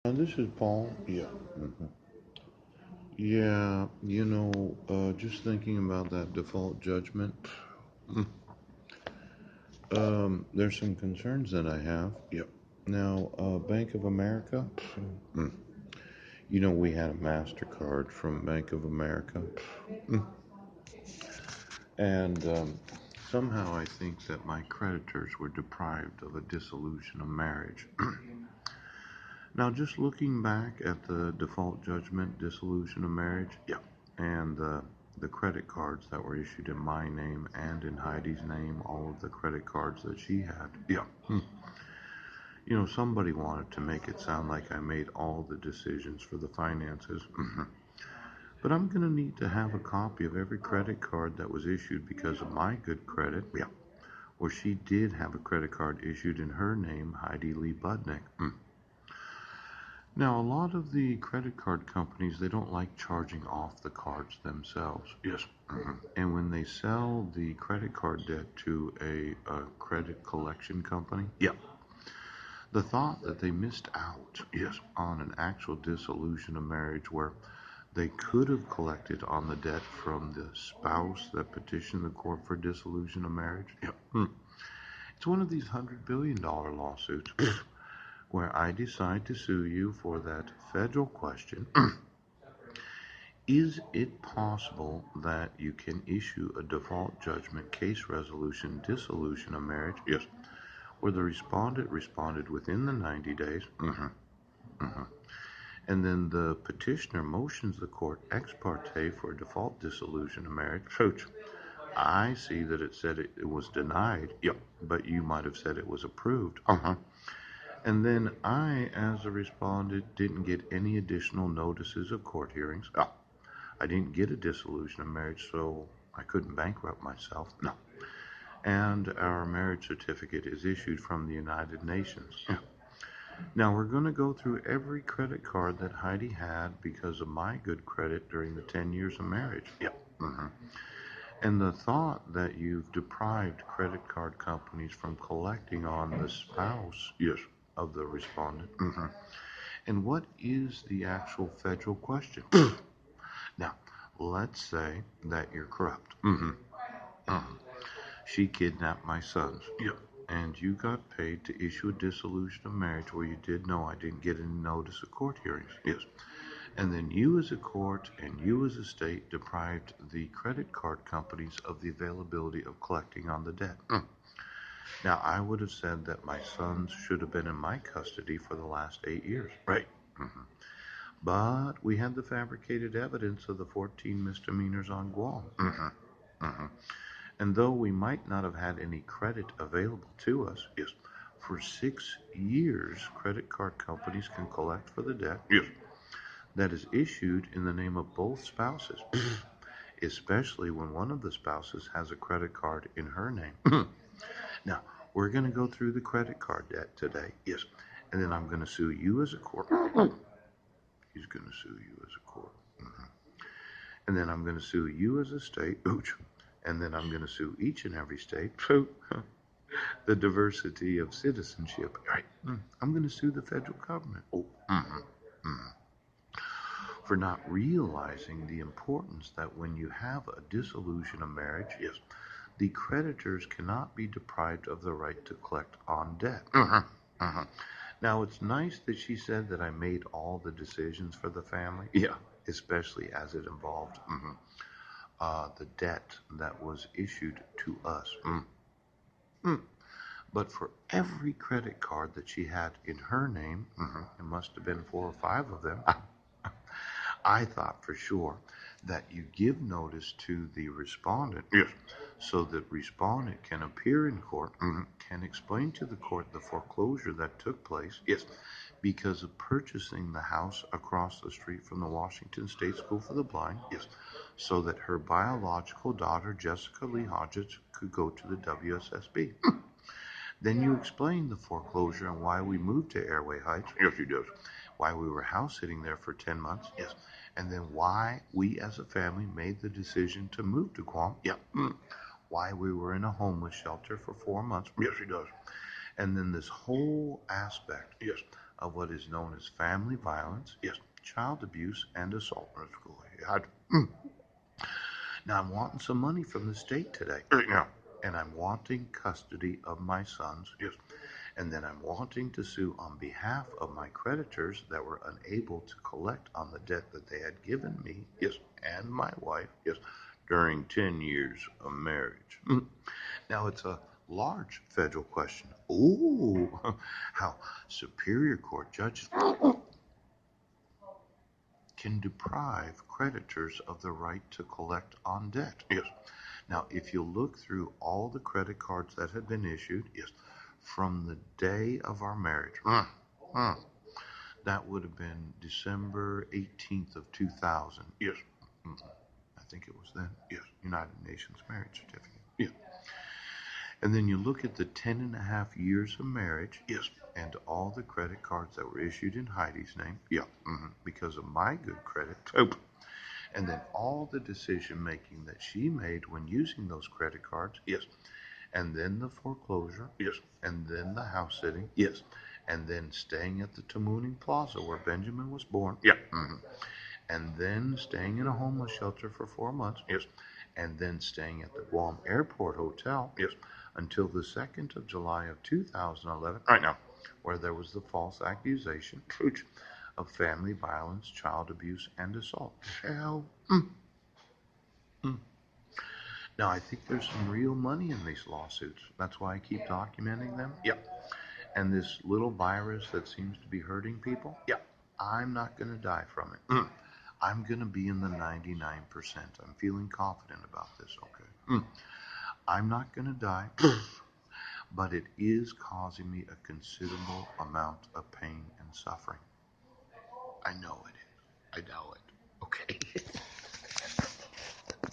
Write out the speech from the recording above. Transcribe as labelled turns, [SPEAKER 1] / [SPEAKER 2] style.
[SPEAKER 1] This is Paul. Yeah. Yeah, just thinking about that default judgment, there's some concerns that I have. Yep. Now, Bank of America, mm, we had a MasterCard from Bank of America, and somehow I think that my creditors were deprived of a dissolution of marriage. Now, just looking back at the default judgment, dissolution of marriage, yeah, and the credit cards that were issued in my name and in Heidi's name, all of the credit cards that she had, yeah. Somebody wanted to make it sound like I made all the decisions for the finances. But I'm going to need to have a copy of every credit card that was issued because of my good credit, yeah, or she did have a credit card issued in her name, Heidi Lee Budnick. Now, a lot of the credit card companies, they don't like charging off the cards themselves. Yes. And when they sell the credit card debt to a credit collection company, yeah, the thought that they missed out, yes, on an actual dissolution of marriage where they could have collected on the debt from the spouse that petitioned the court for dissolution of marriage. Yeah. It's one of these $100 billion lawsuits where I decide to sue you for that federal question. Is it possible that you can issue a default judgment, case resolution, dissolution of marriage? Yes. Where the respondent responded within the 90 days. And then the petitioner motions the court ex parte for default dissolution of marriage. Coach, I see that it said it was denied. Yep. But you might have said it was approved. And then I, as a respondent, didn't get any additional notices of court hearings. I didn't get a dissolution of marriage, so I couldn't bankrupt myself. No. And our marriage certificate is issued from the United Nations. Yeah. Now we're going to go through every credit card that Heidi had because of my good credit during the 10 years of marriage. Yep. And the thought that you've deprived credit card companies from collecting on the spouse, yes, of the respondent. And what is the actual federal question? Now, let's say that you're corrupt. She kidnapped my sons. Yep. And you got paid to issue a dissolution of marriage where you did know I didn't get any notice of court hearings. Yes. And then you as a court and you as a state deprived the credit card companies of the availability of collecting on the debt. Now, I would have said that my sons should have been in my custody for the last 8 years. Right. But we had the fabricated evidence of the 14 misdemeanors on Guam. And though we might not have had any credit available to us, yes, for 6 years, credit card companies can collect for the debt, yes, that is issued in the name of both spouses, especially when one of the spouses has a credit card in her name. Now, we're going to go through the credit card debt today, yes, and then I'm going to sue you as a court. He's going to sue you as a court. And then I'm going to sue you as a state. Ooch. And then I'm going to sue each and every state. The diversity of citizenship. Right. I'm going to sue the federal government. For not realizing the importance that when you have a dissolution of marriage, yes, the creditors cannot be deprived of the right to collect on debt. Now, it's nice that she said that I made all the decisions for the family. Yeah. Especially as it involved the debt that was issued to us. But for every credit card that she had in her name, it must have been 4 or 5 of them, I thought for sure that you give notice to the respondent, yes, so that respondent can appear in court, can explain to the court the foreclosure that took place, yes, because of purchasing the house across the street from the Washington State School for the Blind, yes, so that her biological daughter, Jessica Lee Hodges, could go to the WSSB. Then you explain the foreclosure and why we moved to Airway Heights. Yes, you do. Why we were house sitting there for 10 months. Yes. And then why we as a family made the decision to move to Guam. Yeah. Why we were in a homeless shelter for 4 months. Yes, he does. And then this whole aspect, yes, of what is known as family violence, yes, child abuse, and assault. Now I'm wanting some money from the state today. Now, and I'm wanting custody of my sons. Yes. And then I'm wanting to sue on behalf of my creditors that were unable to collect on the debt that they had given me, yes, and my wife, yes, during 10 years of marriage. Now it's a large federal question. Ooh, how Superior Court judges can deprive creditors of the right to collect on debt. Yes. Now, if you look through all the credit cards that have been issued, yes, from the day of our marriage, that would have been December 18th of 2000. Yes. I think it was then. Yes. United Nations marriage certificate. Yes. And then you look at the 10.5 years of marriage, yes, and all the credit cards that were issued in Heidi's name, yeah, because of my good credit, and then all the decision making that she made when using those credit cards, yes, and then the foreclosure, yes, and then the house sitting, yes, and then staying at the Tamuning Plaza where Benjamin was born, yeah, and then staying in a homeless shelter for 4 months, yes, and then staying at the Guam Airport Hotel, yes, until the 2nd of July of 2011, right now, where there was the false accusation of family violence, child abuse, and assault. Hell. Now, I think there's some real money in these lawsuits. That's why I keep documenting them. Yep. And this little virus that seems to be hurting people, yep, I'm not going to die from it. I'm going to be in the 99%. I'm feeling confident about this, okay? I'm not going to die, but it is causing me a considerable amount of pain and suffering.